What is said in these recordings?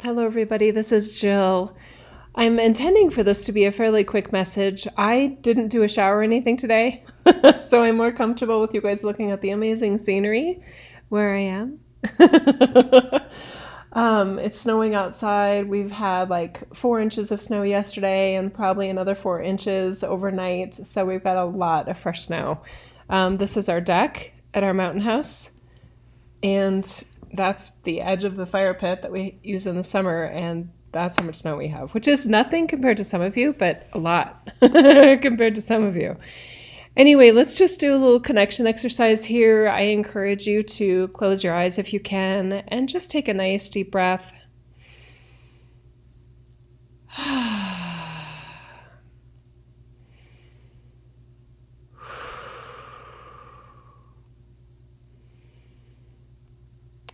Hello, everybody. This is Jill. I'm intending for this to be a fairly quick message. I didn't do a shower or anything today, so I'm more comfortable with you guys looking at the amazing scenery where I am. It's snowing outside. We've had like 4 inches of snow yesterday and probably another 4 inches overnight, so we've got a lot of fresh snow. This is our deck at our mountain house, and that's the edge of the fire pit that we use in the summer, and that's how much snow we have, which is nothing compared to some of you, but a lot compared to some of you. Anyway, let's just do a little connection exercise here. I encourage you to close your eyes if you can and just take a nice deep breath.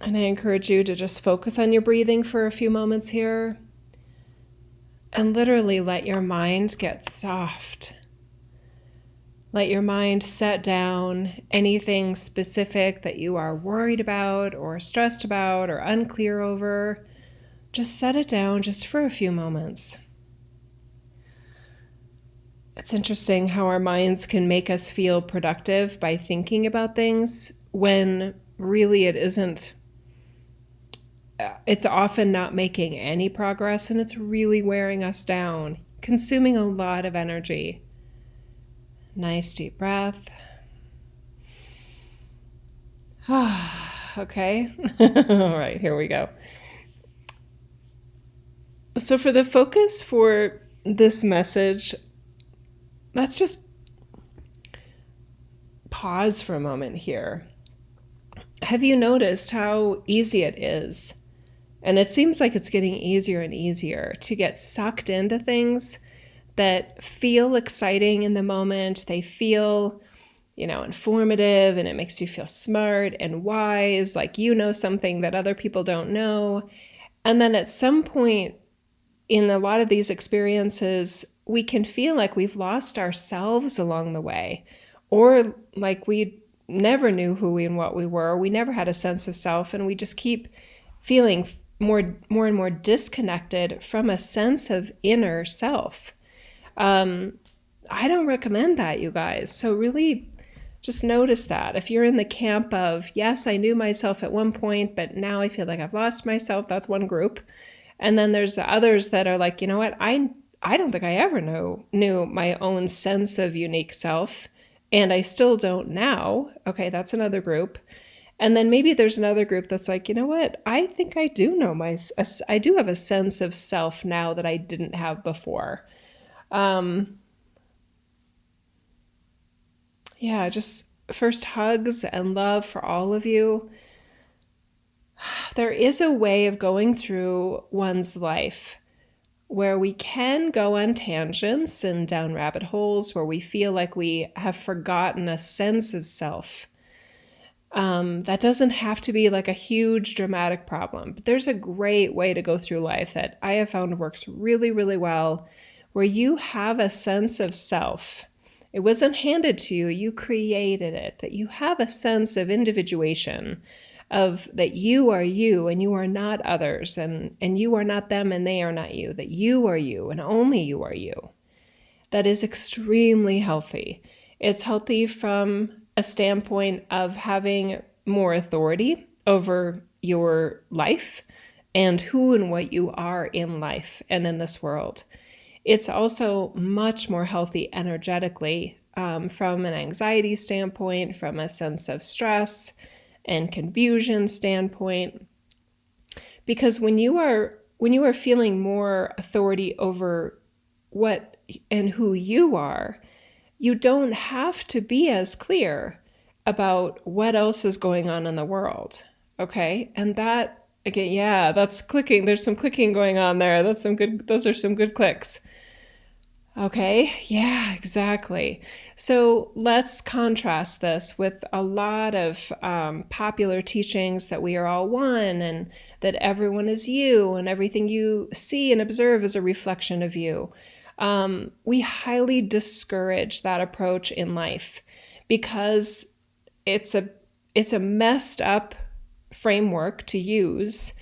And I encourage you to just focus on your breathing for a few moments here and literally let your mind get soft. Let your mind set down anything specific that you are worried about or stressed about or unclear over. Just set it down just for a few moments. It's interesting how our minds can make us feel productive by thinking about things when really it isn't. It's often not making any progress, and it's really wearing us down, consuming a lot of energy. Nice deep breath. Okay. All right, here we go. So for the focus for this message, let's just pause for a moment here. Have you noticed how easy it is? And it seems like it's getting easier and easier to get sucked into things that feel exciting in the moment. They feel, informative, and it makes you feel smart and wise, like you know something that other people don't know. And then at some point in a lot of these experiences, we can feel like we've lost ourselves along the way, or like we never knew who we and what we were. We never had a sense of self, and we just keep feeling more and more disconnected from a sense of inner self. I don't recommend that, you guys. So really just notice that. If you're in the camp of, yes, I knew myself at one point, but now I feel like I've lost myself, that's one group. And then there's others that are like, you know what, I don't think I ever knew my own sense of unique self, and I still don't now. Okay, that's another group. And then maybe there's another group that's like, you know what, I think I do I do have a sense of self now that I didn't have before. Just first hugs and love for all of you. There is a way of going through one's life where we can go on tangents and down rabbit holes where we feel like we have forgotten a sense of self. That doesn't have to be like a huge dramatic problem, but there's a great way to go through life that I have found works really, really well, where you have a sense of self. It wasn't handed to you, you created it, that you have a sense of individuation, of that you are you and you are not others, and you are not them and they are not you, that you are you and only you are you. That is extremely healthy. It's healthy from a standpoint of having more authority over your life and who and what you are in life and in this world. It's also much more healthy energetically from an anxiety standpoint, from a sense of stress and confusion standpoint. Because when you are feeling more authority over what and who you are, you don't have to be as clear about what else is going on in the world. Okay? And that, again, yeah, that's clicking. There's some clicking going on there. Those are some good clicks. Okay, yeah, exactly. So let's contrast this with a lot of popular teachings that we are all one and that everyone is you and everything you see and observe is a reflection of you. We highly discourage that approach in life because it's a messed up framework to use,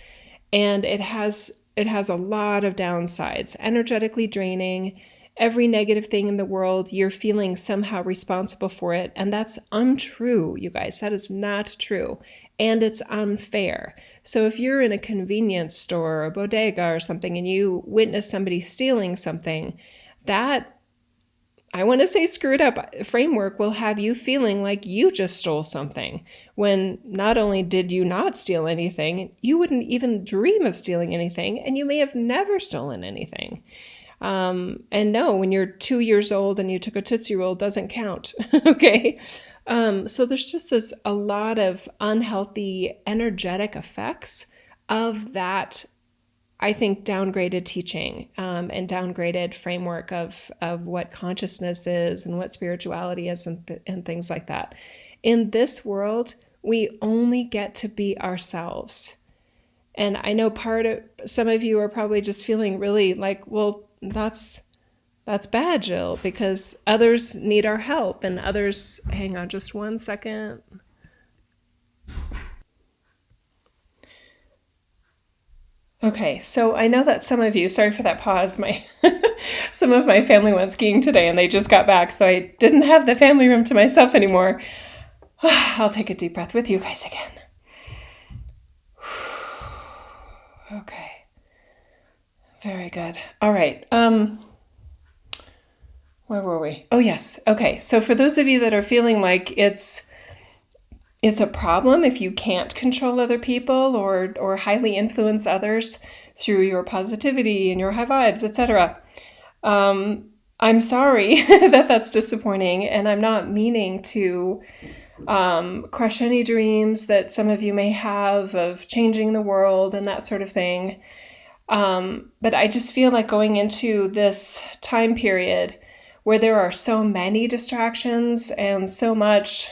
and it has it has a lot of downsides, energetically draining. Every negative thing in the world, you're feeling somehow responsible for it. And that's untrue, you guys. That is not true. And it's unfair. So if you're in a convenience store or a bodega or something and you witness somebody stealing something, that, I want to say screwed up framework will have you feeling like you just stole something, when not only did you not steal anything, you wouldn't even dream of stealing anything, and you may have never stolen anything. And no, when you're 2 years old and you took a Tootsie Roll, doesn't count. Okay. So there's just a lot of unhealthy energetic effects of that, I think, downgraded teaching, and downgraded framework of what consciousness is and what spirituality is and things like that. In this world, we only get to be ourselves. And I know some of you are probably just feeling really like, well, that's bad, Jill, because others need our help and others, hang on just one second. Okay, so I know that some of you, sorry for that pause, some of my family went skiing today and they just got back, so I didn't have the family room to myself anymore. I'll take a deep breath with you guys again. Okay. Very good. All right. Where were we? Oh, yes. Okay. So for those of you that are feeling like it's a problem if you can't control other people or highly influence others through your positivity and your high vibes, etc. I'm sorry that that's disappointing, and I'm not meaning to crush any dreams that some of you may have of changing the world and that sort of thing. But I just feel like going into this time period where there are so many distractions and so much,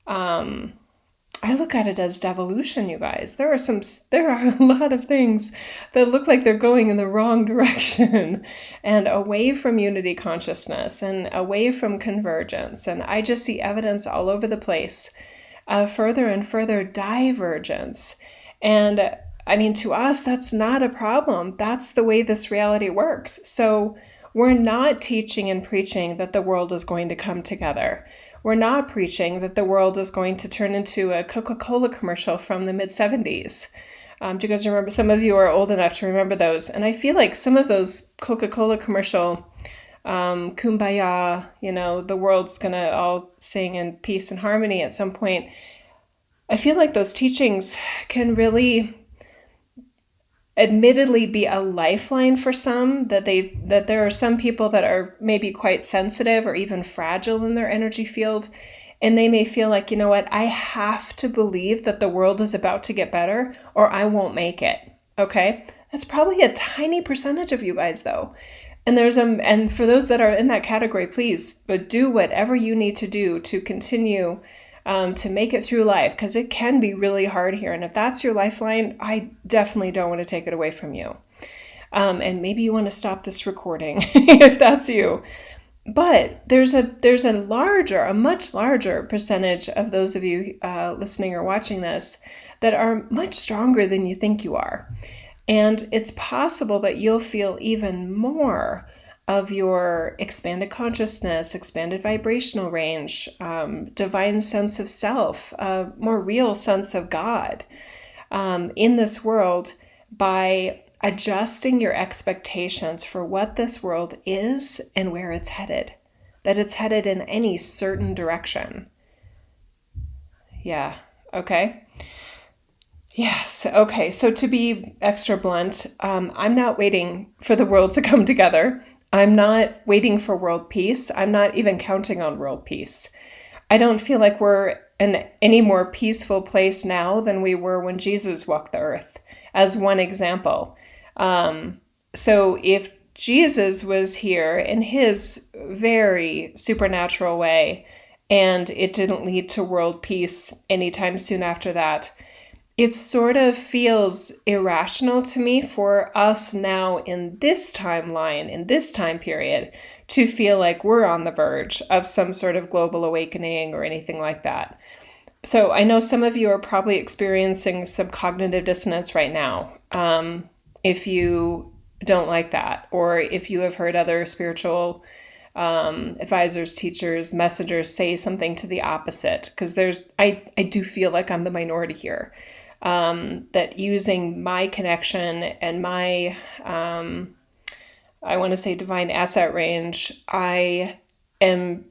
I look at it as devolution, you guys. There are a lot of things that look like they're going in the wrong direction and away from unity consciousness and away from convergence. And I just see evidence all over the place of further and further divergence. And I mean, to us, that's not a problem. That's the way this reality works. So we're not teaching and preaching that the world is going to come together. We're not preaching that the world is going to turn into a Coca-Cola commercial from the mid-70s. Do you guys remember? Some of you are old enough to remember those. And I feel like some of those Coca-Cola commercial, kumbaya, the world's going to all sing in peace and harmony at some point. I feel like those teachings can really admittedly be a lifeline for some, that there are some people that are maybe quite sensitive or even fragile in their energy field, and they may feel like, you know what, I have to believe that the world is about to get better or I won't make it. Okay, that's probably a tiny percentage of you guys though, and for those that are in that category, please, but do whatever you need to do to continue to make it through life, because it can be really hard here. And if that's your lifeline, I definitely don't want to take it away from you. And maybe you want to stop this recording if that's you. But there's a much larger percentage of those of you listening or watching this that are much stronger than you think you are. And it's possible that you'll feel even more of your expanded consciousness, expanded vibrational range, divine sense of self, a more real sense of God in this world by adjusting your expectations for what this world is and where it's headed, that it's headed in any certain direction. Yeah, okay. Yes, okay. So to be extra blunt, I'm not waiting for the world to come together. I'm not waiting for world peace. I'm not even counting on world peace. I don't feel like we're in any more peaceful place now than we were when Jesus walked the earth, as one example. So if Jesus was here in his very supernatural way, and it didn't lead to world peace anytime soon after that, it sort of feels irrational to me for us now in this timeline, in this time period, to feel like we're on the verge of some sort of global awakening or anything like that. So I know some of you are probably experiencing some cognitive dissonance right now. if you don't like that, or if you have heard other spiritual advisors, teachers, messengers say something to the opposite, because I do feel like I'm the minority here. That using my connection and my, I want to say divine asset range, I am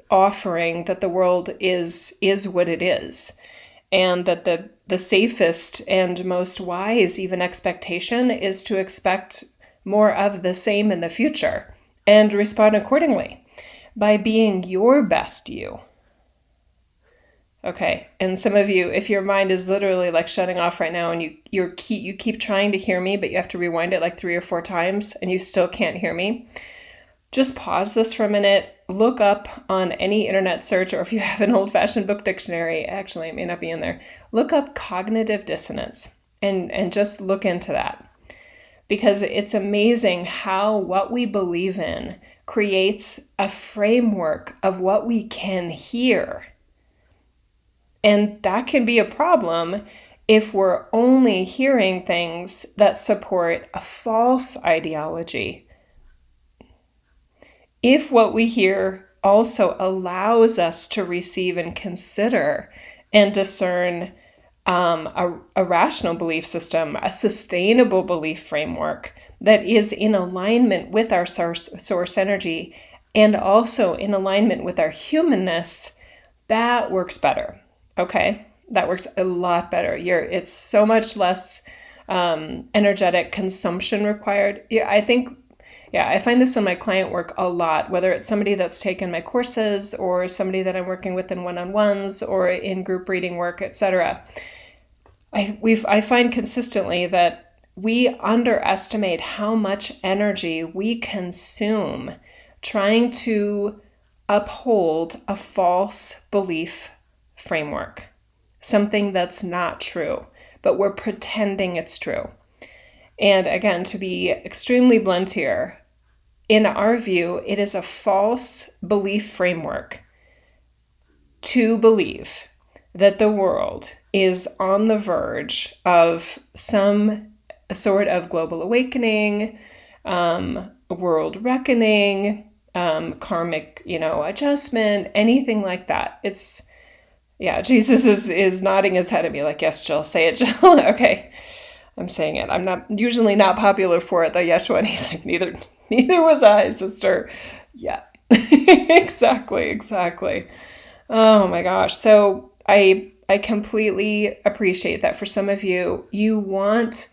offering that the world is what it is, and that the safest and most wise even expectation is to expect more of the same in the future and respond accordingly by being your best you. Okay, and some of you, if your mind is literally like shutting off right now and you keep trying to hear me, but you have to rewind it like 3 or 4 times and you still can't hear me, just pause this for a minute, look up on any internet search, or if you have an old-fashioned book dictionary, actually it may not be in there, look up cognitive dissonance and just look into that. Because it's amazing how what we believe in creates a framework of what we can hear. And that can be a problem if we're only hearing things that support a false ideology. If what we hear also allows us to receive and consider and discern a rational belief system, a sustainable belief framework that is in alignment with our source energy and also in alignment with our humanness, that works better. Okay, that works a lot better. It's so much less energetic consumption required. I find this in my client work a lot, whether it's somebody that's taken my courses or somebody that I'm working with in one-on-ones or in group reading work, etc. I find consistently that we underestimate how much energy we consume trying to uphold a false belief framework, something that's not true, but we're pretending it's true. And again, to be extremely blunt here, in our view, it is a false belief framework to believe that the world is on the verge of some sort of global awakening, world reckoning, karmic, adjustment, anything like that. Jesus is nodding his head at me like, yes, Jill, say it, Jill. Okay, I'm saying it. I'm not usually not popular for it, though, Yeshua. And he's like, neither was I, sister. Yeah, exactly. Oh my gosh. So I completely appreciate that for some of you, you want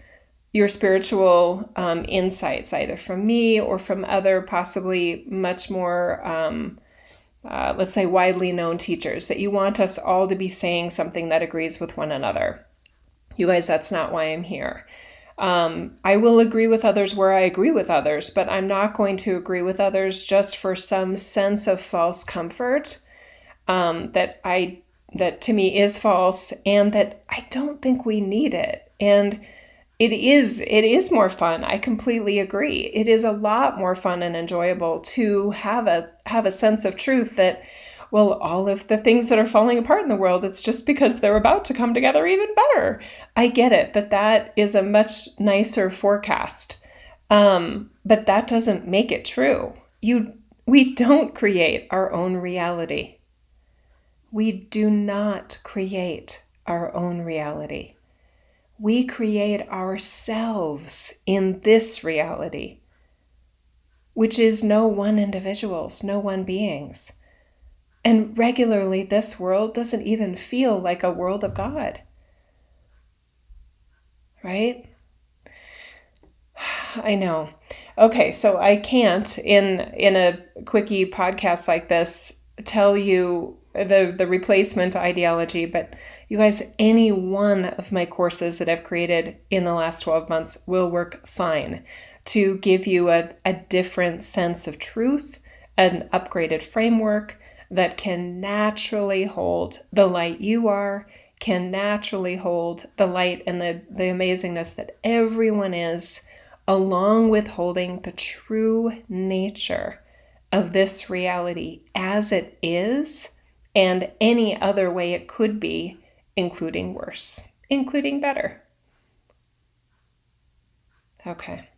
your spiritual insights either from me or from other possibly much more let's say widely known teachers, that you want us all to be saying something that agrees with one another. You guys, that's not why I'm here. I will agree with others where I agree with others, but I'm not going to agree with others just for some sense of false comfort that to me is false, and that I don't think we need it. And it is more fun. I completely agree. It is a lot more fun and enjoyable to have a sense of truth that, well, all of the things that are falling apart in the world, it's just because they're about to come together even better. I get it, that is a much nicer forecast. But that doesn't make it true. We don't create our own reality. We do not create our own reality. We create ourselves in this reality, which is no one individuals, no one beings. And regularly, this world doesn't even feel like a world of God. Right? I know. Okay, so I can't, in a quickie podcast like this, tell you the replacement ideology, but you guys, any one of my courses that I've created in the last 12 months will work fine to give you a different sense of truth, an upgraded framework that can naturally hold the light you are, can naturally hold the light and the amazingness that everyone is, along with holding the true nature of this reality as it is, and any other way it could be, including worse, including better. Okay.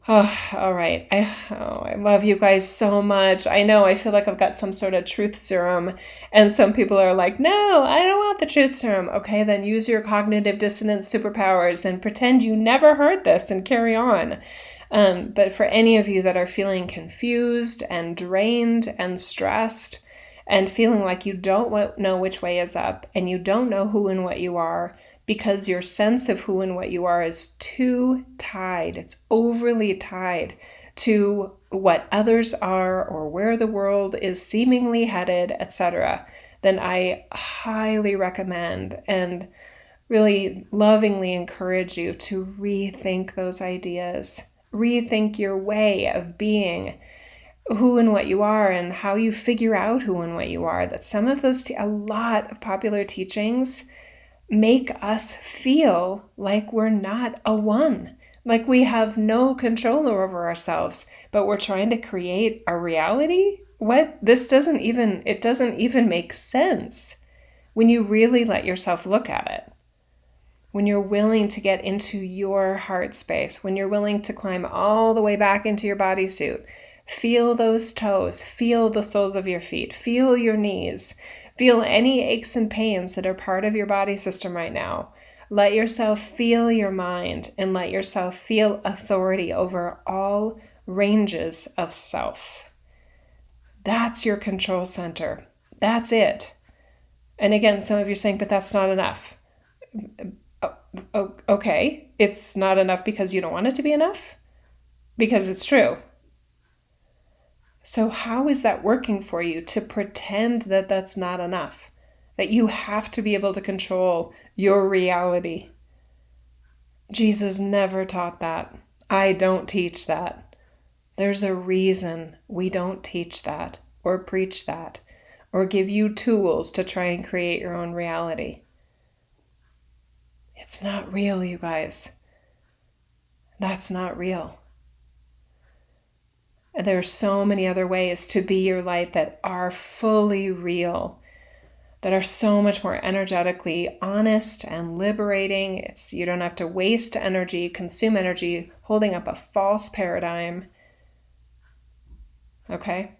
Oh, all right. I love you guys so much. I know I feel like I've got some sort of truth serum, and some people are like, no, I don't want the truth serum. Okay, then use your cognitive dissonance superpowers and pretend you never heard this and carry on. But for any of you that are feeling confused and drained and stressed and feeling like you don't know which way is up and you don't know who and what you are, because your sense of who and what you are is too tied, it's overly tied to what others are or where the world is seemingly headed, etc., then I highly recommend and really lovingly encourage you to rethink those ideas. Rethink your way of being who and what you are and how you figure out who and what you are. That some of those, a lot of popular teachings make us feel like we're not a one, like we have no control over ourselves, but we're trying to create a reality. What? This doesn't even, it doesn't even make sense when you really let yourself look at it. When you're willing to get into your heart space, when you're willing to climb all the way back into your bodysuit, feel those toes, feel the soles of your feet, feel your knees, feel any aches and pains that are part of your body system right now. Let yourself feel your mind and let yourself feel authority over all ranges of self. That's your control center. That's it. And again, some of you are saying, but that's not enough. Okay, it's not enough because you don't want it to be enough? Because it's true. So how is that working for you to pretend that that's not enough? That you have to be able to control your reality? Jesus never taught that. I don't teach that. There's a reason we don't teach that or preach that or give you tools to try and create your own reality. It's not real, you guys. That's not real. There are so many other ways to be your light that are fully real, that are so much more energetically honest and liberating. You don't have to waste energy, consume energy, holding up a false paradigm. Okay?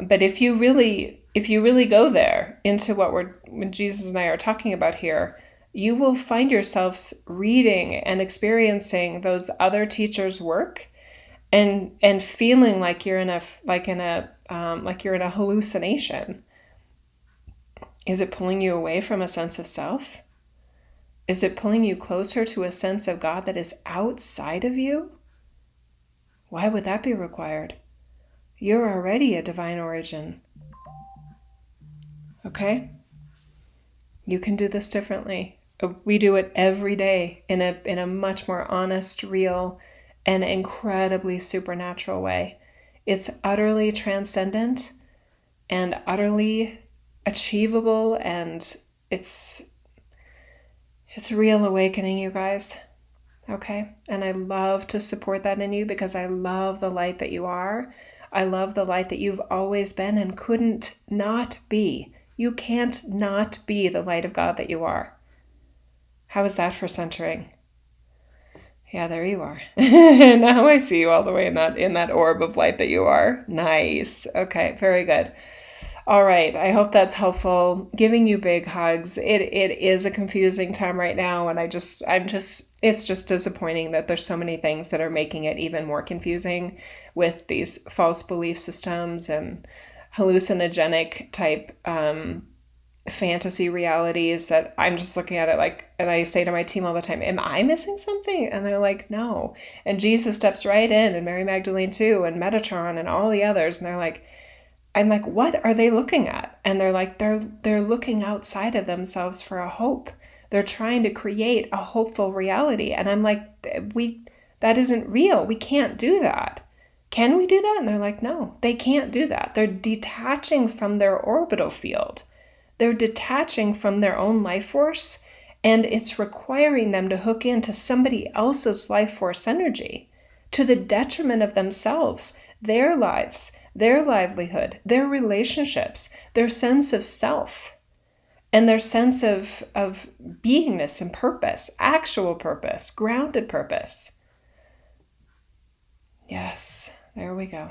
But if you really go there into what Jesus and I are talking about here, you will find yourselves reading and experiencing those other teachers' work and feeling like you're in a hallucination. Is it pulling you away from a sense of self? Is it pulling you closer to a sense of God that is outside of you? Why would that be required? You're already a divine origin. Okay? You can do this differently. We do it every day in a much more honest, real, and incredibly supernatural way. It's utterly transcendent and utterly achievable, and it's real awakening, you guys. Okay? And I love to support that in you because I love the light that you are. I love the light that you've always been and couldn't not be. You can't not be the light of God that you are. How is that for centering? Yeah, there you are. Now I see you all the way in that orb of light that you are. Nice. Okay, very good. All right, I hope that's helpful. Giving you big hugs. It is a confusing time right now, and it's just disappointing that there's so many things that are making it even more confusing with these false belief systems and hallucinogenic type fantasy realities that I'm just looking at it like, and I say to my team all the time, am I missing something? And they're like, no. And Jesus steps right in, and Mary Magdalene too, and Metatron and all the others. And they're like, I'm like, what are they looking at? And they're like, they're looking outside of themselves for a hope. They're trying to create a hopeful reality. And I'm like, that isn't real. We can't do that. Can we do that? And they're like, no, they can't do that. They're detaching from their orbital field. They're detaching from their own life force, and it's requiring them to hook into somebody else's life force energy to the detriment of themselves, their lives, their livelihood, their relationships, their sense of self. and their sense of beingness and purpose, actual purpose, grounded purpose. Yes, there we go.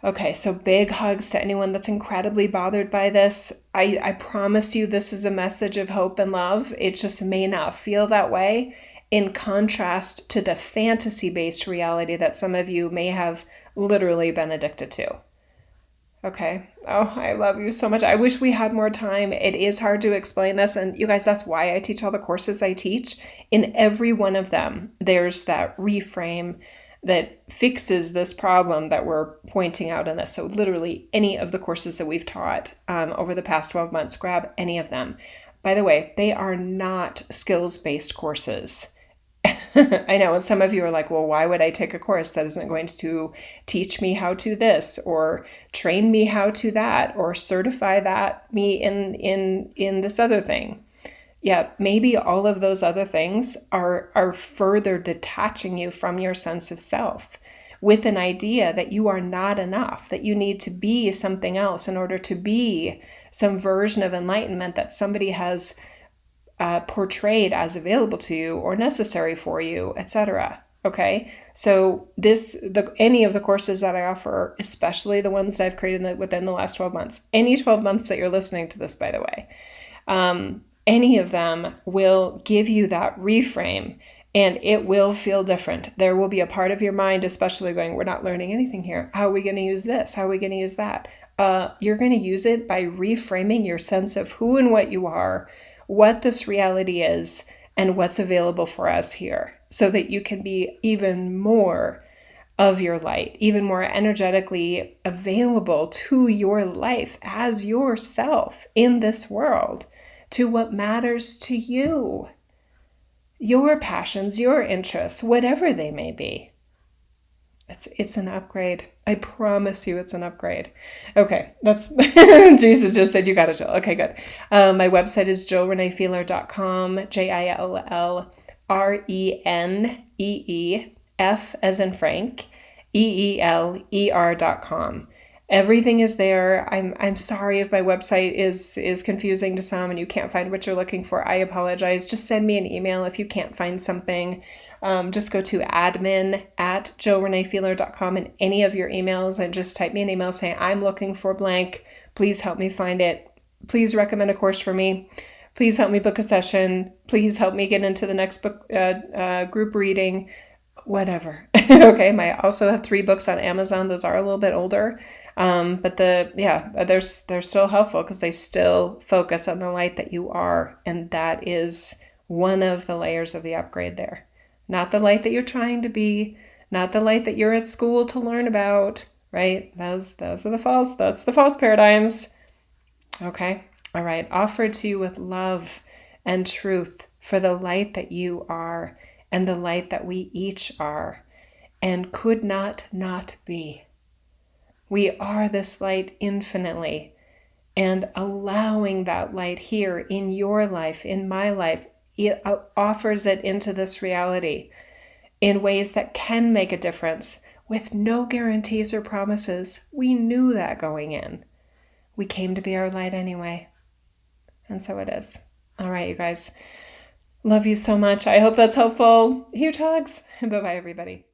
Okay, so big hugs to anyone that's incredibly bothered by this. I promise you this is a message of hope and love. It just may not feel that way, in contrast to the fantasy-based reality that some of you may have literally been addicted to. Okay. Oh, I love you so much. I wish we had more time. It is hard to explain this. And you guys, that's why I teach all the courses I teach. In every one of them, there's that reframe that fixes this problem that we're pointing out in this. So literally any of the courses that we've taught over the past 12 months, grab any of them. By the way, they are not skills-based courses. I know, and some of you are like, well, why would I take a course that isn't going to teach me how to this, or train me how to that, or certify that me in this other thing? Yeah, maybe all of those other things are further detaching you from your sense of self, with an idea that you are not enough, that you need to be something else in order to be some version of enlightenment that somebody has portrayed as available to you or necessary for you, etc. Okay, so any of the courses that I offer, especially the ones that I've created within the last 12 months, any 12 months that you're listening to this, by the way, any of them will give you that reframe, and it will feel different. There will be a part of your mind, especially going, we're not learning anything here. How are we going to use this? How are we going to use that? You're going to use it by reframing your sense of who and what you are, what this reality is, and what's available for us here, so that you can be even more of your light, even more energetically available to your life as yourself in this world, to what matters to you, your passions, your interests, whatever they may be. It's an upgrade. I promise you it's an upgrade. Okay, that's Jesus just said you gotta chill. Okay, good. My website is jillreneefeeler.com, JILLRENEEF as in Frank, EELER.com. Everything is there. I'm sorry if my website is confusing to some and you can't find what you're looking for. I apologize. Just send me an email if you can't find something. Just go to admin@jillreneefeeler.com in any of your emails and just type me an email saying, I'm looking for blank. Please help me find it. Please recommend a course for me. Please help me book a session. Please help me get into the next book group reading, whatever. Okay, I also have 3 books on Amazon. Those are a little bit older, but they're still helpful because they still focus on the light that you are, and that is one of the layers of the upgrade there. Not the light that you're trying to be, not the light that you're at school to learn about, right? Those are that's the false paradigms. Okay. All right. Offered to you with love and truth for the light that you are and the light that we each are and could not be. We are this light infinitely, and allowing that light here in your life, in my life, it offers it into this reality in ways that can make a difference with no guarantees or promises. We knew that going in. We came to be our light anyway. And so it is. All right, you guys. Love you so much. I hope that's helpful. Huge hugs. Bye-bye, everybody.